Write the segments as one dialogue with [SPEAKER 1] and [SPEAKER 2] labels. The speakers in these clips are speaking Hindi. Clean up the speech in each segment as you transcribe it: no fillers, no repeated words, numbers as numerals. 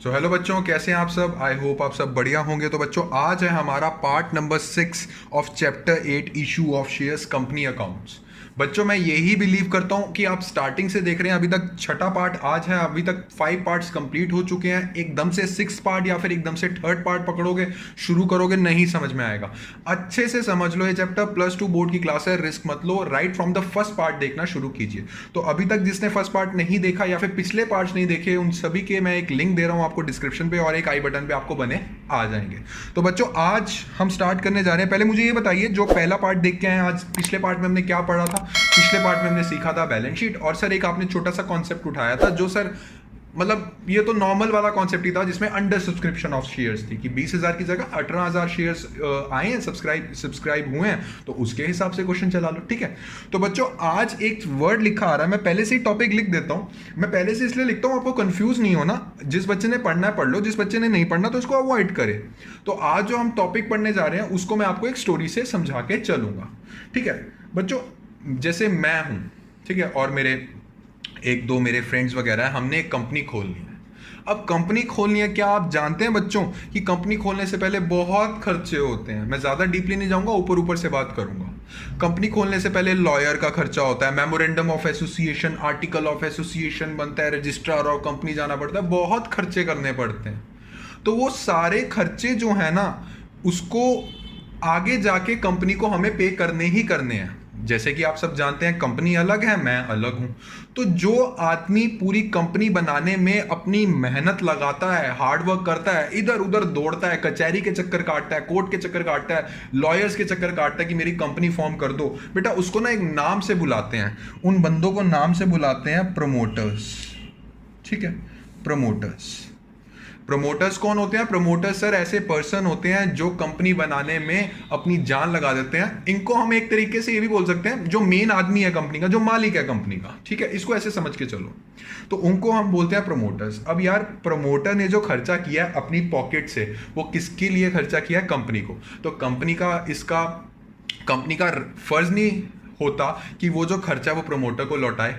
[SPEAKER 1] हेलो बच्चों, कैसे हैं आप सब। आई होप आप सब बढ़िया होंगे। तो बच्चों, आज है हमारा part number 6 of chapter 8 issue of shares company accounts. बच्चों, मैं यही बिलीव करता हूं कि आप स्टार्टिंग से देख रहे हैं, अभी तक छठा पार्ट आज है, अभी तक 5 पार्ट्स कंप्लीट हो चुके हैं। एकदम से 6 पार्ट या फिर एकदम से थर्ड पार्ट पकड़ोगे, शुरू करोगे, नहीं समझ में आएगा। अच्छे से समझ लो ये चैप्टर। +2 बोर्ड की क्लास है, रिस्क मत लो। Right from the first part देखना शुरू कीजिए। तो अभी तक जिसने फर्स्ट पार्ट नहीं देखा या फिर पिछले पार्ट्स नहीं देखे, उन सभी के मैं एक लिंक दे रहा हूं आपको डिस्क्रिप्शन पे, और एक आई बटन पे आपको बने आ जाएंगे। तो बच्चों, आज हम स्टार्ट करने जा रहे हैं। पहले मुझे ये बताइए, जो पहला पार्ट देख के आए आज, पिछले पार्ट में हमने क्या पढ़ा था। पिछले पार्ट में हमने सीखा था बैलेंस शीट, और सर एक आपने छोटा सा कॉन्सेप्ट उठाया था, जो सर मतलब ये तो नॉर्मल वाला कॉन्सेप्ट ही था, जिसमें अंडर सब्सक्रिप्शन ऑफ शेयर्स थी कि 20,000 की जगह 18,000 शेयर्स आए हैं, सब्सक्राइब हुए हैं, तो उसके हिसाब से क्वेश्चन चला लो। ठीक है। तो बच्चों, आज एक वर्ड लिखा आ रहा है, मैं पहले से ही टॉपिक लिख देता हूं। मैं पहले से इसलिए लिखता हूं, आपको कंफ्यूज नहीं होना। जिस बच्चे ने पढ़ना है पढ़ लो, जिस बच्चे ने नहीं पढ़ना तो इसको अवॉइड करे। तो आज जो हम टॉपिक पढ़ने जा रहे हैं, उसको मैं आपको एक स्टोरी से समझा के चलूंगा। ठीक है बच्चों, जैसे मैं हूं, ठीक है, और मेरे एक दो मेरे फ्रेंड्स वगैरह हैं, हमने एक कंपनी खोलनी है। अब कंपनी खोलनी है, क्या आप जानते हैं बच्चों कि कंपनी खोलने से पहले बहुत खर्चे होते हैं। मैं ज़्यादा डीपली नहीं जाऊंगा, ऊपर ऊपर से बात करूंगा। कंपनी खोलने से पहले लॉयर का खर्चा होता है, memorandum of association, article of association बनता है, रजिस्ट्रार और कंपनी जाना पड़ता है, बहुत खर्चे करने पड़ते हैं। तो वो सारे खर्चे जो है ना, उसको आगे जाके कंपनी को हमें पे करने ही करने हैं। जैसे कि आप सब जानते हैं, कंपनी अलग है, मैं अलग हूं। तो जो आदमी पूरी कंपनी बनाने में अपनी मेहनत लगाता है, हार्ड वर्क करता है, इधर उधर दौड़ता है, कचहरी के चक्कर काटता है, कोर्ट के चक्कर काटता है, लॉयर्स के चक्कर काटता है कि मेरी कंपनी फॉर्म कर दो, बेटा उसको ना एक नाम से बुलाते हैं। उन बंदों को नाम से बुलाते हैं प्रमोटर्स। ठीक है, प्रमोटर्स। प्रमोटर्स कौन होते हैं? प्रमोटर्स सर ऐसे पर्सन होते हैं जो कंपनी बनाने में अपनी जान लगा देते हैं। इनको हम एक तरीके से ये भी बोल सकते हैं, जो मेन आदमी है कंपनी का, जो मालिक है कंपनी का। ठीक है, इसको ऐसे समझ के चलो। तो उनको हम बोलते हैं प्रमोटर्स। अब यार, प्रमोटर ने जो खर्चा किया है अपनी पॉकेट से, वो किसके लिए खर्चा किया है? कंपनी को। तो कंपनी का फर्ज नहीं होता कि वो जो खर्चा वो प्रमोटर को लौटाए,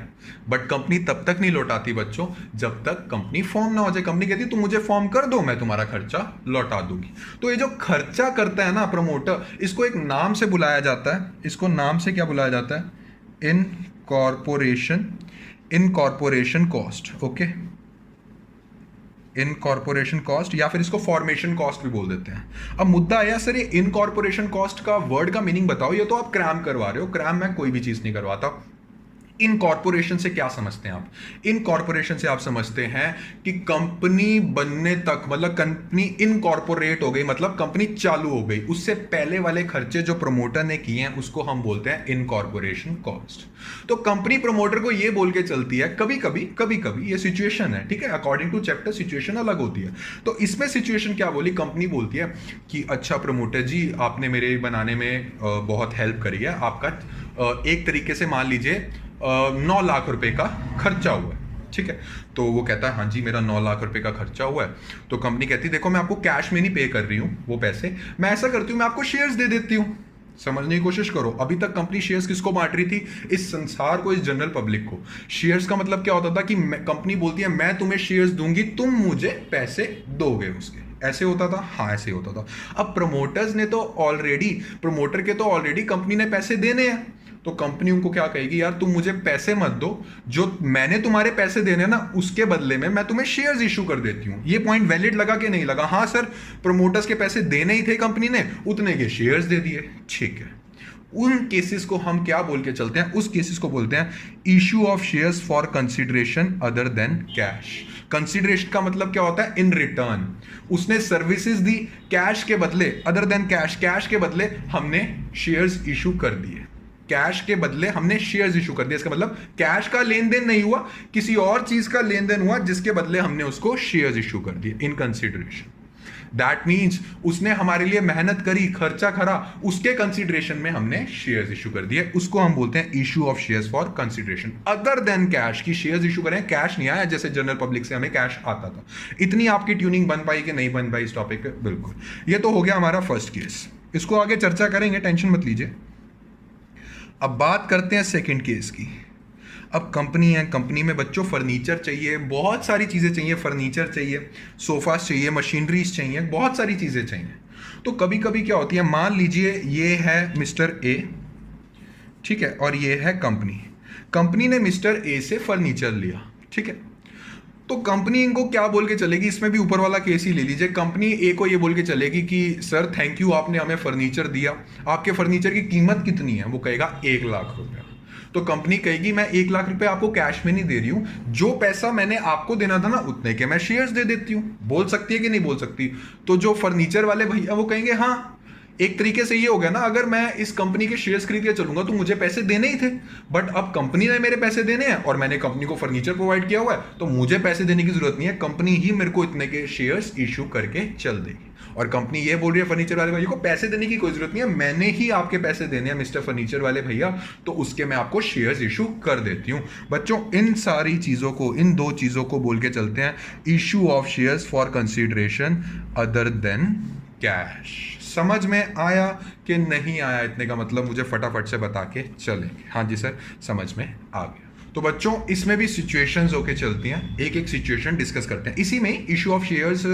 [SPEAKER 1] बट कंपनी तब तक नहीं लौटाती बच्चों जब तक कंपनी फॉर्म ना हो जाए। कंपनी कहती है तुम मुझे फॉर्म कर दो, मैं तुम्हारा खर्चा लौटा दूंगी। तो ये जो खर्चा करता है ना प्रमोटर, इसको एक नाम से बुलाया जाता है। इसको नाम से क्या बुलाया जाता है? Incorporation cost. Okay, incorporation cost, या फिर इसको फॉर्मेशन कॉस्ट भी बोल देते हैं। अब मुद्दा आया, सर ये इनकॉर्पोरेशन कॉस्ट का वर्ड का मीनिंग बताओ। ये तो आप क्रैम करवा रहे हो। क्रैम मैं कोई भी चीज नहीं करवाता। इनकॉर्पोरेशन से क्या समझते हैं आप? इनकॉर्पोरेशन से आप समझते हैं कि कंपनी बनने तक, मतलब कंपनी इनकॉर्पोरेट हो गई, मतलब कंपनी चालू हो गई, उससे पहले वाले खर्चे जो प्रमोटर ने किए हैं उसको हम बोलते हैं इनकॉर्पोरेशन कॉस्ट। तो कंपनी प्रमोटर को ये बोल के चलती है, कभी कभी ये सिचुएशन है, ठीक है, अकॉर्डिंग टू चैप्टर सिचुएशन अलग होती है। तो इसमें सिचुएशन क्या बोली, कंपनी बोलती है कि अच्छा प्रमोटर जी, आपने मेरे बनाने में बहुत हेल्प करी है। आपका एक तरीके से मान लीजिए 9 लाख रुपए का खर्चा हुआ है। ठीक है, तो वो कहता है हाँ जी मेरा 9 लाख रुपए का खर्चा हुआ है। तो कंपनी कहती है देखो, मैं आपको कैश में नहीं पे कर रही हूँ वो पैसे, मैं ऐसा करती हूँ, मैं आपको शेयर्स दे देती हूँ। समझने की कोशिश करो, अभी तक कंपनी शेयर्स किसको बांट रही थी? इस संसार को, इस जनरल पब्लिक को। शेयर्स का मतलब क्या होता था कि कंपनी बोलती है मैं तुम्हें शेयर्स दूंगी, तुम मुझे पैसे दोगे उसके। ऐसे होता था, हाँ ऐसे होता था। अब प्रमोटर्स ने तो ऑलरेडी कंपनी ने पैसे देने हैं। तो कंपनी उनको क्या कहेगी, यार तुम मुझे पैसे मत दो, जो मैंने तुम्हारे पैसे देने ना उसके बदले में मैं तुम्हें शेयर्स इशू कर देती हूं। ये पॉइंट वैलिड लगा कि नहीं लगा? हाँ सर, प्रमोटर्स के पैसे देने ही थे कंपनी ने, उतने के शेयर्स दे दिए। ठीक है, उन केसेस को हम क्या बोल के चलते हैं? उस केसेस को बोलते हैं issue of shares for consideration other than cash. Consideration का मतलब क्या होता है? इन रिटर्न उसने सर्विसेज दी, कैश के बदले, अदर देन कैश के बदले हमने शेयर्स इशू कर दिए। कैश के बदले हमने शेयर्स इशू कर दिया। इसका मतलब कैश का लेन देन नहीं हुआ, किसी और चीज का लेन देन हुआ जिसके बदले हमने उसको शेयर्स इशू कर दिए इन कंसिडरेशन। दैट मीन्स उसने हमारे लिए मेहनत करी, खर्चा करा, उसके कंसिडरेशन में हमने शेयर्स इशू कर दिए। उसको हम बोलते हैं issue of shares for consideration other than cash. की शेयर्स इशू करें, कैश नहीं आया, जैसे जनरल पब्लिक से हमें कैश आता था। इतनी आपकी ट्यूनिंग बन पाई कि नहीं बन पाई इस टॉपिक पे? बिल्कुल। ये तो हो गया हमारा फर्स्ट केस, इसको आगे चर्चा करेंगे, टेंशन मत लीजिए। अब बात करते हैं सेकंड केस की। अब कंपनी है, कंपनी में बच्चों फर्नीचर चाहिए, बहुत सारी चीज़ें चाहिए, फर्नीचर चाहिए, सोफास चाहिए, मशीनरीज चाहिए, बहुत सारी चीज़ें चाहिए। तो कभी कभी क्या होती है, मान लीजिए ये है मिस्टर ए, ठीक है, और ये है कंपनी। कंपनी ने मिस्टर ए से फर्नीचर लिया, ठीक है। तो कंपनी इनको क्या बोल के चलेगी, इसमें भी ऊपर वाला केस ही ले लीजिए। कंपनी ए को ये बोल के चलेगी कि सर थैंक यू, आपने हमें फर्नीचर दिया, आपके फर्नीचर की कीमत कितनी है? वो कहेगा 1,00,000 रुपया। तो कंपनी कहेगी मैं 1,00,000 रुपए आपको कैश में नहीं दे रही हूं, जो पैसा मैंने आपको देना था ना उतने के मैं शेयर्स दे देती हूं। बोल सकती है कि नहीं बोल सकती? तो जो फर्नीचर वाले भैया वो कहेंगे हाँ, एक तरीके से ये हो गया ना, अगर मैं इस कंपनी के शेयर्स खरीद के चलूंगा तो मुझे पैसे देने ही थे, बट अब कंपनी ने मेरे पैसे देने हैं और मैंने कंपनी को फर्नीचर प्रोवाइड किया हुआ है, तो मुझे पैसे देने की जरूरत नहीं है, कंपनी ही मेरे को इतने के शेयर्स इशू करके चल देगी। और कंपनी ये बोल रही है फर्नीचर वाले भैया को पैसे देने की कोई जरूरत नहीं है, मैंने ही आपके पैसे देने हैं मिस्टर फर्नीचर वाले भैया, तो उसके मैं आपको शेयर्स इशू कर देती हूं। बच्चों इन सारी चीजों को, इन दो चीजों को बोल के चलते हैं issue of shares for consideration other than cash. समझ में आया कि नहीं आया? इतने का मतलब मुझे फटाफट से बता के चलेंगे। हाँ जी सर, समझ में आ गया। तो बच्चों इसमें भी सिचुएशंस होके चलती हैं, एक एक सिचुएशन डिस्कस करते हैं इसी में, issue of shares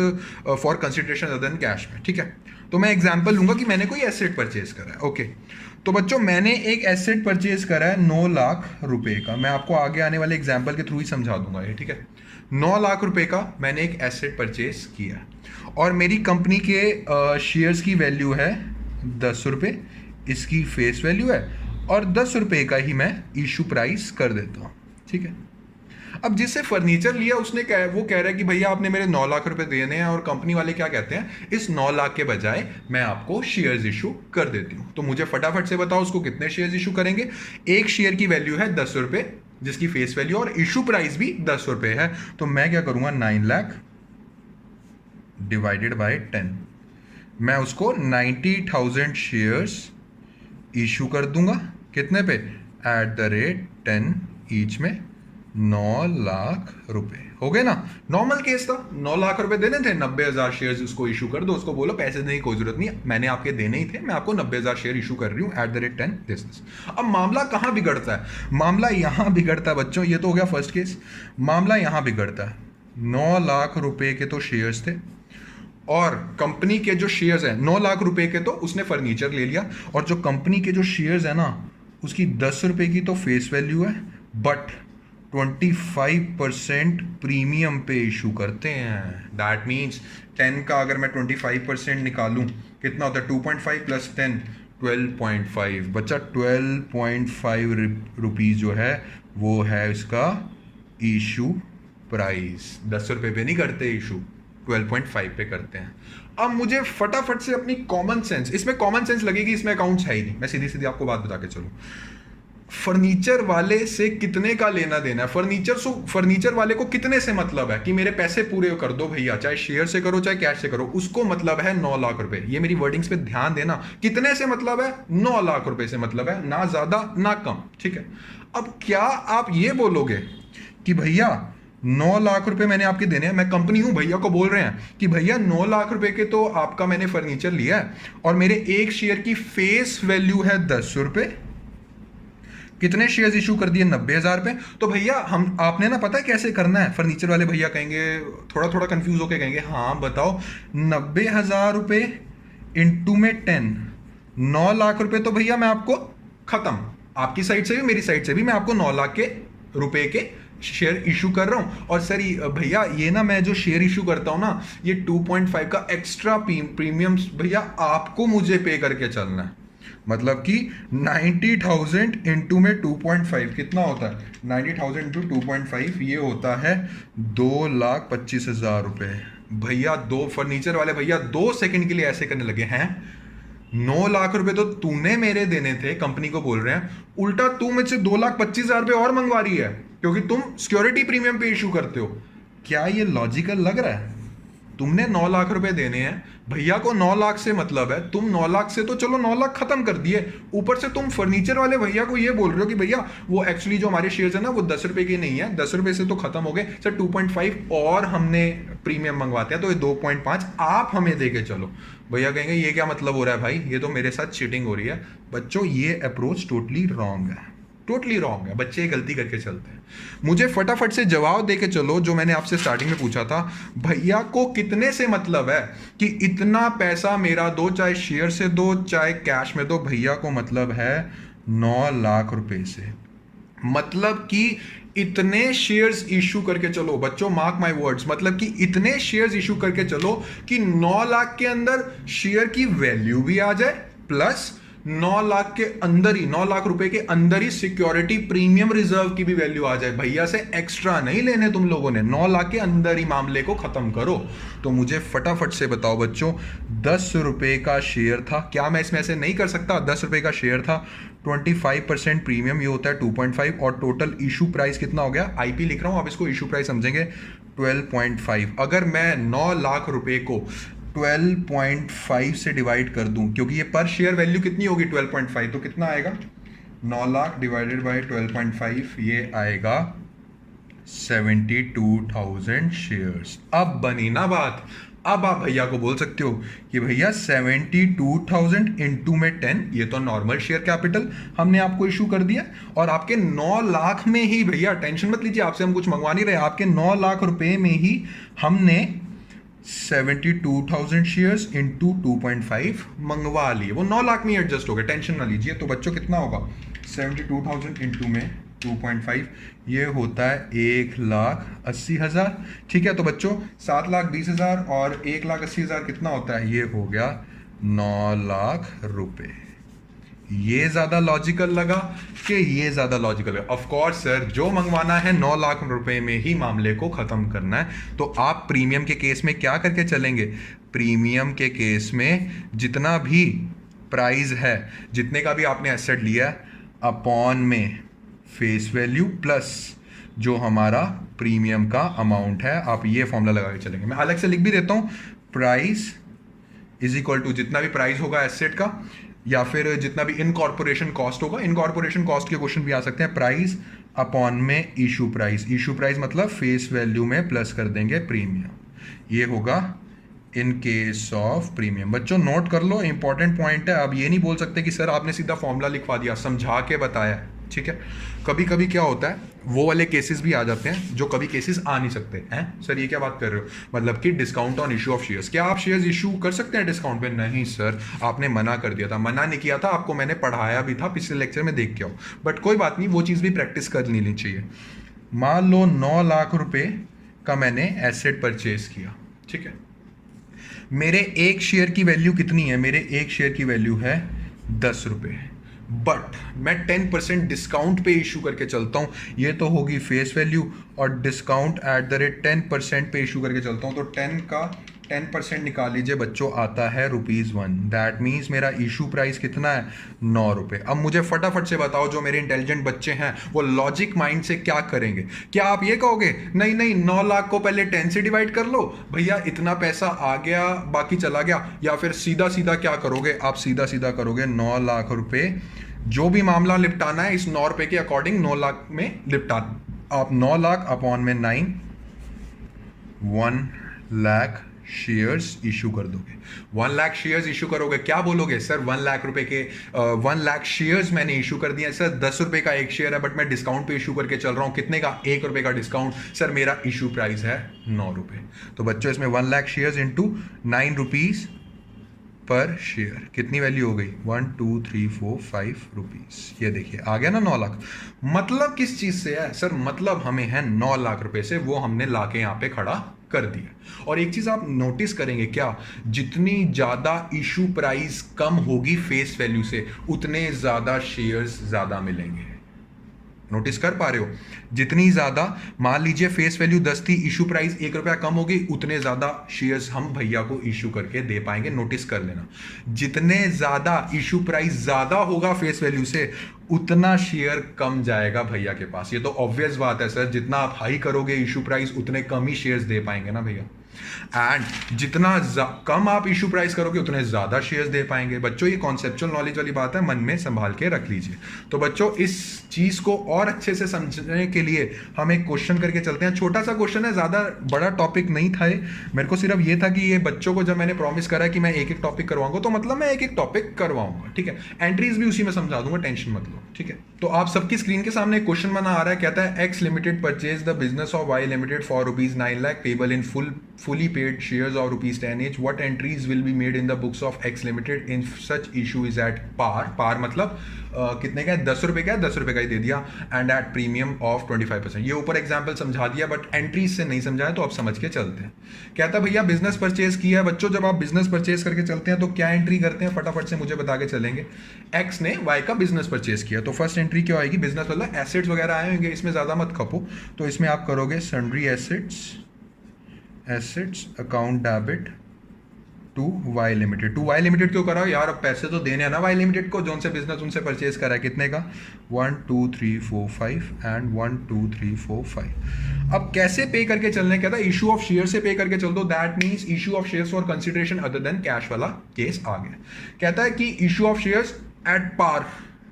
[SPEAKER 1] for consideration other than cash में, ठीक है। तो मैं एग्जांपल लूंगा कि मैंने कोई एसेट परचेज करा है, ओके। तो बच्चों मैंने एक एसेट परचेज करा है 9,00,000 रुपए का, मैं आपको आगे आने वाले एग्जाम्पल के थ्रू ही समझा दूंगा ये, ठीक है। 9,00,000 रुपए का मैंने एक एसेट परचेज किया और मेरी कंपनी के शेयर्स की वैल्यू है 10 रुपये, इसकी फेस वैल्यू है और 10 रुपये का ही मैं इशू प्राइस कर देता हूँ, ठीक है। अब जिससे फर्नीचर लिया उसने वो कह रहा है कि भैया आपने मेरे 9,00,000 रुपए देने हैं, और कंपनी वाले क्या कहते हैं, इस 9,00,000 के बजाय मैं आपको शेयर्स इशू कर देती हूँ। तो मुझे फटाफट से बताओ उसको कितने शेयर्स इशू करेंगे। एक शेयर की वैल्यू है 10 रुपये जिसकी फेस वैल्यू और इशू प्राइस भी 10 रुपये है, तो मैं क्या करूँगा 9,00,000 डिवाइडेड बाय 10, मैं उसको 90,000 शेयर्स इशू कर दूंगा। कितने पे? एट द रेट 10 ईच में 9,00,000 रुपए। हो गए ना? नॉर्मल केस था, 9,00,000 रुपए देने थे, 90,000 शेयर्स उसको इशू कर दो, उसको बोलो पैसे देने की कोई जरूरत नहीं, मैंने आपके देने ही थे, मैं आपको 90,000 शेयर इशू कर रही हूँ एट द रेट 10 दिस। अब मामला कहाँ बिगड़ता है? मामला यहाँ बिगड़ता है बच्चों, ये तो हो गया फर्स्ट केस। मामला यहाँ बिगड़ता है, 9,00,000 रुपए के तो शेयर्स थे और कंपनी के जो शेयर्स हैं 9,00,000 रुपए के, तो उसने फर्नीचर ले लिया, और जो कंपनी के जो शेयर्स है ना उसकी 10 रुपए की तो फेस वैल्यू है, बट 25% प्रीमियम पे इशू करते हैं। दैट मीन्स 10 का अगर मैं 25% निकालूं कितना होता है? 2.5 प्लस 10 12.5। बच्चा 12.5 रुपीज जो है वो है इसका इशू प्राइस। 10 रुपए पे नहीं करते इशू, 12.5 पे करते हैं। अब मुझे फटाफट से अपनी कॉमन सेंस, इसमें कॉमन सेंस लगेगी, इसमें अकाउंट्स है ही नहीं, मैं सीधी सीधी आपको बात बता के चलूं। फर्नीचर वाले से कितने का लेना देना है? फर्नीचर वाले को कितने से मतलब है कि मेरे पैसे पूरे कर दो भैया, चाहे शेयर से करो चाहे कैश से करो, उसको मतलब है 9,00,000 रुपए। ये मेरी वर्डिंग्स पे ध्यान देना, कितने से मतलब है? 9,00,000 रुपए से मतलब है, ना ज्यादा ना कम, ठीक है। अब क्या आप ये बोलोगे कि भैया 9,00,000 रुपए मैंने आपके देने हैं, मैं कंपनी हूं, भैया को बोल रहे हैं कि भैया 9,00,000 रुपए के तो आपका मैंने फर्नीचर लिया है और मेरे एक शेयर की फेस वैल्यू है 10 रुपए, कितने शेयर्स इशू कर दिए? 90,000 पे। तो भैया हम आपने ना पता है कैसे करना है? फर्नीचर वाले भैया कहेंगे, थोड़ा थोड़ा कंफ्यूज होके कहेंगे हाँ बताओ, 90,000 रुपए इंटू में 10, 9,00,000 रुपए तो भैया मैं आपको खत्म, आपकी साइड से भी मेरी साइड से भी मैं आपको 9,00,000 के रुपए के शेयर इशू कर रहा हूं। और सर भैया ये ना मैं जो शेयर इशू करता हूं ना, ये 2.5 का एक्स्ट्रा प्रीमियम भैया आपको मुझे पे करके चलना है। मतलब कि 90,000 इंटू में 2.5 कितना होता है? 90,000 इंटू 2.5 ये होता है 2,25,000 रुपए। भैया दो फर्नीचर वाले भैया 2 सेकंड के लिए ऐसे करने लगे हैं, 9,00,000 रुपए तो तूने मेरे देने थे, कंपनी को बोल रहे हैं, उल्टा तू मुझसे 2,25,000 रुपए और मंगवा रही है क्योंकि तुम सिक्योरिटी प्रीमियम पे इशू करते हो। क्या ये लॉजिकल लग रहा है? तुमने 9,00,000 रुपए देने हैं, भैया को 9,00,000 से मतलब है, तुम 9,00,000 से तो चलो 9,00,000 खत्म कर दिए, ऊपर से तुम फर्नीचर वाले भैया को ये बोल रहे हो कि भैया वो एक्चुअली जो हमारे शेयर्स है ना वो 10 रुपए के नहीं है, 10 रुपए से तो खत्म हो गए सर, 2.5 और हमने प्रीमियम मंगवाते हैं तो ये 2.5 आप हमें दे के चलो। भैया कहेंगे ये क्या मतलब हो रहा है भाई, ये तो मेरे साथ चीटिंग हो रही है। बच्चों ये अप्रोच टोटली रॉन्ग है। टोटली रॉन्ग है, बच्चे ये गलती करके चलते हैं। मुझे फटाफट से जवाब दे के चलो जो मैंने आपसे स्टार्टिंग में पूछा था, भैया को कितने से मतलब है कि इतना पैसा मेरा दो, चाहे शेयर से दो चाहे कैश में दो, भैया को मतलब है 9 लाख रुपए से। मतलब कि इतने शेयर्स इशू करके चलो बच्चों, मार्क माय वर्ड्स, मतलब कि इतने शेयर्स इशू करके चलो कि 9 लाख के अंदर शेयर की वैल्यू भी आ जाए, प्लस 9 लाख के अंदर ही, 9 लाख रुपए के अंदर ही सिक्योरिटी प्रीमियम रिजर्व की भी वैल्यू आ जाए। भैया से एक्स्ट्रा नहीं लेने तुम लोगों ने, 9 लाख के अंदर ही मामले को खत्म करो। तो मुझे फटाफट से बताओ बच्चों, 10 रुपए का शेयर था, क्या मैं इसमें ऐसे नहीं कर सकता? 10 रुपए का शेयर था, 25% प्रीमियम, ये होता है 2.5, और टोटल इशू प्राइस कितना हो गया? आईपी लिख रहा हूं, आप इसको इशू प्राइस समझेंगे 12.5। अगर मैं 9 लाख रुपए को 12.5 से डिवाइड कर दूं, क्योंकि ये पर शेयर वैल्यू कितनी होगी 12.5, तो कितना आएगा? 9 लाख डिवाइडेड बाय 12.5, ये आएगा 72,000 शेयर्स। अब बनी ना बात। अब आप भैया को बोल सकते हो कि भैया 72,000 इंटू में 10, ये तो नॉर्मल शेयर कैपिटल हमने आपको इशू कर दिया, और आपके 9 लाख में ही, भैया टेंशन मत लीजिए, आपसे हम कुछ मंगवा नहीं रहे, आपके 9 लाख रुपए में ही हमने 72,000 शेयर्स इंटू 2.5 मंगवा लिए, वो 9 लाख में ही एडजस्ट हो गए, टेंशन ना लीजिए। तो बच्चों कितना होगा? 72,000 इंटू में 2.5, ये होता है 1,80,000। ठीक है, तो बच्चों 7,20,000 और 1,80,000 कितना होता है? ये हो गया 9 लाख रुपए। ये ज्यादा लॉजिकल लगा कि ये ज्यादा लॉजिकल है? ऑफ कोर्स सर, जो मंगवाना है 9 लाख रुपए में ही मामले को खत्म करना है। तो आप प्रीमियम के केस में क्या करके चलेंगे? प्रीमियम के केस में जितना भी प्राइस है, जितने का भी आपने एसेट लिया, अपॉन में फेस वैल्यू प्लस जो हमारा प्रीमियम का अमाउंट है, आप ये फॉर्मूला लगा के चलेंगे। मैं अलग से लिख भी देता हूं, प्राइस इज इक्वल टू जितना भी प्राइस होगा एसेट का, या फिर जितना भी इनकॉर्पोरेशन कॉस्ट होगा, इनकॉर्पोरेशन कॉस्ट के क्वेश्चन भी आ सकते हैं, प्राइस अपॉन में इशू प्राइस। इशू प्राइस मतलब फेस वैल्यू में प्लस कर देंगे प्रीमियम, ये होगा इन केस ऑफ प्रीमियम। बच्चों नोट कर लो, इंपॉर्टेंट पॉइंट है। आप ये नहीं बोल सकते कि सर आपने सीधा फॉर्मूला लिखवा दिया, समझा के बताया। ठीक है, कभी कभी क्या होता है, वो वाले केसेस भी आ जाते हैं जो कभी केसेस आ नहीं सकते हैं। सर ये क्या बात कर रहे हो? मतलब कि discount on issue of shares, क्या आप शेयर्स इशू कर सकते हैं डिस्काउंट पे? नहीं सर, आपने मना कर दिया था। मना नहीं किया था, आपको मैंने पढ़ाया भी था, पिछले लेक्चर में देख के आओ, बट कोई बात नहीं, वो चीज़ भी प्रैक्टिस कर लेनी चाहिए। मान लो 9 लाख रुपए का मैंने एसेट परचेज किया, ठीक है, मेरे एक शेयर की वैल्यू कितनी है? मेरे एक शेयर की वैल्यू है 10 रुपये, बट मैं 10% डिस्काउंट पे इशू करके चलता हूँ, ये तो होगी फेस वैल्यू, और डिस्काउंट एट द रेट 10% पे इशू करके चलता हूँ, तो 10 का 10% निकाल लीजिए बच्चों, आता है ₹1। दैट मीन्स मेरा इशू प्राइस कितना है? 9 रुपये। अब मुझे फटाफट से बताओ, जो मेरे इंटेलिजेंट बच्चे हैं वो लॉजिक माइंड से क्या करेंगे? क्या आप ये कहोगे नहीं नहीं 9 लाख को पहले 10 से डिवाइड कर लो, भैया इतना पैसा आ गया बाकी चला गया, या फिर सीधा सीधा क्या करोगे? आप सीधा सीधा करोगे 9 लाख रुपए, जो भी मामला निपटाना है इस 9 रुपए के अकॉर्डिंग 9 लाख में निपटाना। आप 9 लाख अपॉन में 9, 1 लाख शेयर्स इशू कर दोगे। 1 लाख शेयर्स इशू करोगे, क्या बोलोगे? सर 1 लाख रुपए के 1 लाख शेयर्स मैंने इशू कर दिया। सर 10 रुपए का एक शेयर है, बट मैं डिस्काउंट पे इशू करके चल रहा हूं, कितने का? 1 रुपए का डिस्काउंट। सर मेरा इशू प्राइस है 9 रुपए। तो बच्चों इसमें 1 lakh shares into 9 rupees per share, कितनी वैल्यू हो गई? 1 2 3 4 5 रुपीज। ये देखिए आ गया ना 9 लाख। मतलब किस चीज से है सर? मतलब हमें है 9 लाख रुपए से, वो हमने लाके यहां पे खड़ा कर दिया। और एक चीज आप नोटिस करेंगे, क्या? जितनी ज्यादा इशू प्राइस कम होगी फेस वैल्यू से, उतने ज्यादा शेयर्स ज्यादा मिलेंगे। नोटिस कर पा रहे हो? जितनी ज्यादा, मान लीजिए फेस वैल्यू 10 थी, इशू प्राइस 1 रुपया कम होगी, उतने ज्यादा शेयर्स हम भैया को इशू करके दे पाएंगे। नोटिस कर लेना, जितने ज्यादा इशू प्राइस ज्यादा होगा फेस वैल्यू से, उतना शेयर कम जाएगा भैया के पास। ये तो ऑब्वियस बात है सर, जितना आप हाई करोगे इशू प्राइस, उतने कम ही शेयर्स दे पाएंगे ना भैया। एंड जितना कम आप इशू प्राइस करोगे उतने ज़्यादा शेयर्स दे पाएंगे। बच्चों ये कॉन्सेप्चुअल नॉलेज वाली बात है, मन में संभाल के रख लीजिए। तो बच्चों इस चीज़ को और अच्छे से समझने के लिए हम एक क्वेश्चन करके चलते हैं। छोटा सा क्वेश्चन है, ज़्यादा बड़ा टॉपिक नहीं था ये, मेरे को सिर्फ ये था कि ये बच्चों को जब मैंने प्रॉमिस करा कि मैं एक एक टॉपिक करवाऊंगा तो मतलब मैं एक एक टॉपिक करवाऊंगा, ठीक है। एंट्रीज भी उसी में समझा दूंगा, टेंशन मत लो, ठीक है। तो आप सबकी स्क्रीन के सामने एक क्वेश्चन बना आ रहा है, कहता है X limited purchase the business of Y limited for ₹9 lakh payable in fully paid shares of ₹10 each. What entries will be made in the books of X Limited in such issue is at par मतलब कितने का है, 10 रुपए का है, 10 रुपए का ही दे दिया, एंड एट प्रीमियम ऑफ 25%। ये ऊपर एग्जाम्पल समझा दिया, बट एंट्रीज से नहीं समझाया, तो आप समझ के चलते हैं। कहता भैया बिजनेस परचेज किया है। बच्चों जब आप बिजनेस परचेज करके चलते हैं तो क्या एंट्री करते हैं, फटाफट से मुझे बता के चलेंगे। एक्स ने वाई का बिजनेस परचेज किया, तो फर्स्ट एंट्री क्या आएगी, बिजनेस मतलब एसेट्स वगैरह आए होंगे, इसमें ज्यादा मत खपो। तो इसमें आप करोगे sundry assets account debit to Y limited. To Y limited क्यों कराओ यार, अब पैसे तो देने हैं ना वाई लिमिटेड को, जोन से बिजनेस उनसे परचेज करा है, कितने का 1 2 3 4 5 एंड 1 2 3 4 5। अब कैसे पे करके चलने, कहता है इशू ऑफ शेयर से पे करके चल दो, that means issue of shares for consideration other than cash वाला केस आ गया। कहता है कि issue of shares at par,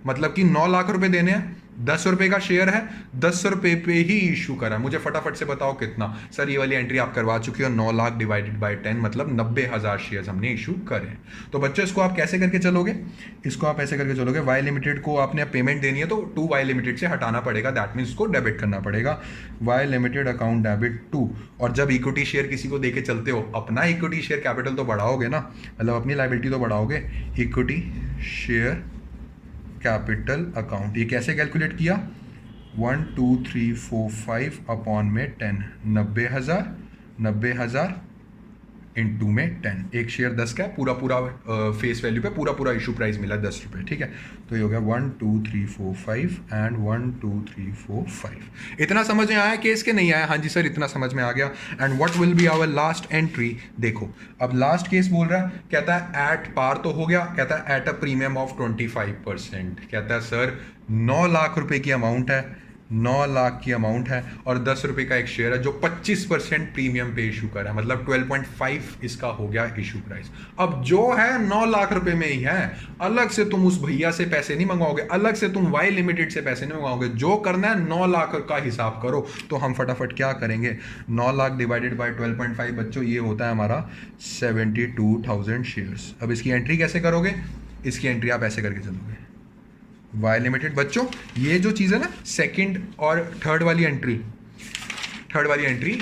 [SPEAKER 1] मतलब कि 9 लाख रुपए देने हैं, 10 रुपए का शेयर है, 10 रुपए पे ही इशू करा। मुझे फटाफट से बताओ कितना। सर ये वाली एंट्री आप करवा चुकी हो, 9 लाख डिवाइडेड बाय 10 मतलब 90,000 शेयर्स हमने इशू करे। तो बच्चों इसको आप कैसे करके चलोगे, इसको आप ऐसे करके चलोगे, वाई लिमिटेड को आपने पेमेंट देनी है तो टू वाई लिमिटेड से हटाना पड़ेगा, दैट मीन्स उसको डेबिट करना पड़ेगा, Y limited account debit to. और जब इक्विटी शेयर किसी को देके चलते हो, अपना इक्विटी शेयर कैपिटल तो बढ़ाओगे ना, मतलब अपनी लायबिलिटी तो बढ़ाओगे। इक्विटी शेयर कैपिटल अकाउंट, ये कैसे कैलकुलेट किया, 1 2 3 4 5 अपॉन में 10, 90,000 इंटू में 10। एक शेयर 10 का है, पूरा फेस वैल्यू पे पूरा इशू प्राइस मिला 10 रुपये, ठीक है। तो ये हो गया 1 2 3 4 5 एंड 1 2 3 4 5। इतना समझ में आया केस के नहीं आया, हाँ जी सर इतना समझ में आ गया। And what will be our last entry, देखो अब लास्ट केस बोल रहा है, कहता है एट पार तो हो गया, कहता है एट अ प्रीमियम ऑफ 25%। कहता है सर 9 लाख रुपए की अमाउंट है, 9 लाख की अमाउंट है और 10 रुपए का एक शेयर है जो 25% प्रीमियम पे इशू कर रहा है, मतलब 12.5 इसका हो गया इशू प्राइस। अब जो है 9 लाख रुपए में ही है, अलग से तुम उस भैया से पैसे नहीं मंगवाओगे, अलग से तुम वाई लिमिटेड से पैसे नहीं मंगवाओगे, जो करना है 9 लाख का हिसाब करो। तो हम फटाफट क्या करेंगे, 9 लाख डिवाइडेड बाय 12.5 बच्चों ये होता है हमारा 72,000 शेयर्स। अब इसकी एंट्री कैसे करोगे, इसकी एंट्री आप ऐसे करके चलोगे, वाई लिमिटेड। बच्चों ये जो चीज़ है ना, सेकंड और थर्ड वाली एंट्री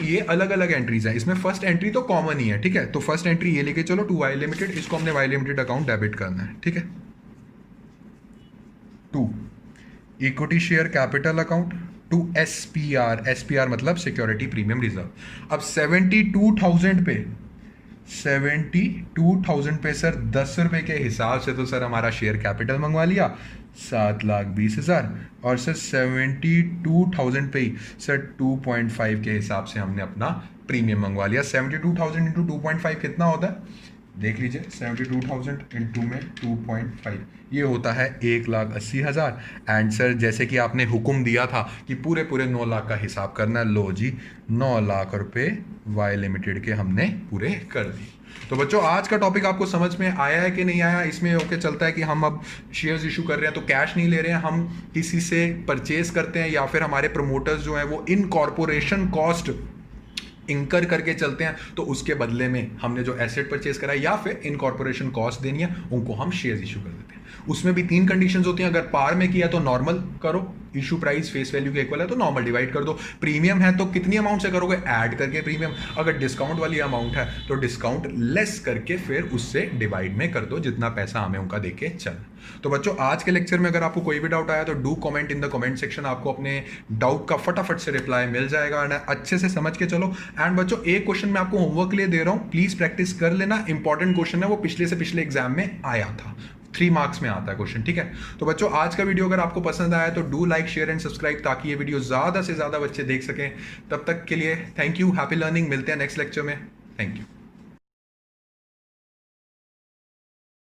[SPEAKER 1] ये अलग अलग एंट्रीज हैं, इसमें फर्स्ट एंट्री तो कॉमन ही है, ठीक है। तो फर्स्ट एंट्री ये लेके चलो टू वाई लिमिटेड, इसको हमने वाई लिमिटेड अकाउंट डेबिट करना है, ठीक है। 2 equity share capital account to SPR मतलब सिक्योरिटी प्रीमियम रिजर्व। अब 72,000 पे सर 10 रुपए के हिसाब से तो सर हमारा शेयर कैपिटल मंगवा लिया 7,20,000, और सर 72,000 पे ही सर 2.5 के हिसाब से हमने अपना प्रीमियम मंगवा लिया। 72,000 इंटू 2.5 कितना होता है, देख लीजिए, 72,000 इंटू में 2.5 ये होता है 1,80,000। एंड सर जैसे कि आपने हुक्म दिया था कि पूरे 9 लाख का हिसाब करना है, लो जी 9 लाख रुपए वाई लिमिटेड के हमने पूरे कर दिए। तो बच्चों आज का टॉपिक आपको समझ में आया है कि नहीं आया, इसमें ओके चलता है कि हम अब शेयर्स इशू कर रहे हैं तो कैश नहीं ले रहे हैं, हम किसी से परचेज करते हैं या फिर हमारे प्रमोटर्स जो हैं वो इनकॉर्पोरेशन कॉस्ट इंकर करके चलते हैं, तो उसके बदले में हमने जो एसेट परचेज करा है या फिर इनकॉर्पोरेशन कॉस्ट देनी है उनको हम शेयर्स इशू कर देते हैं। उसमें भी 3 कंडीशंस होती हैं, अगर पार में किया तो नॉर्मल करो, इशू प्राइस फेस वैल्यू के इक्वल है तो नॉर्मल डिवाइड कर दो, प्रीमियम है तो कितनी अमाउंट से करोगे, ऐड करके प्रीमियम, अगर डिस्काउंट वाली अमाउंट है तो डिस्काउंट लेस करके फिर उससे डिवाइड में कर दो जितना पैसा हमें उनका देके चल। तो बच्चों आज के लेक्चर में अगर आपको कोई भी डाउट आया तो do comment in the comment section, आपको अपने डाउट का फटाफट से रिप्लाई मिल जाएगा, एंड अच्छे से समझ के चलो। एंड बच्चों एक क्वेश्चन मैं आपको होमवर्क के लिए दे रहा हूं, प्लीज प्रैक्टिस कर लेना, इंपॉर्टेंट क्वेश्चन है, वो पिछले से पिछले एग्जाम में आया था, 3 मार्क्स में आता है क्वेश्चन, ठीक है। तो बच्चों आज का वीडियो अगर आपको पसंद आया तो do like share and subscribe, ताकि ये वीडियो ज्यादा से ज्यादा बच्चे देख सकें। तब तक के लिए थैंक यू, हैप्पी लर्निंग, मिलते हैं नेक्स्ट लेक्चर में, थैंक यू।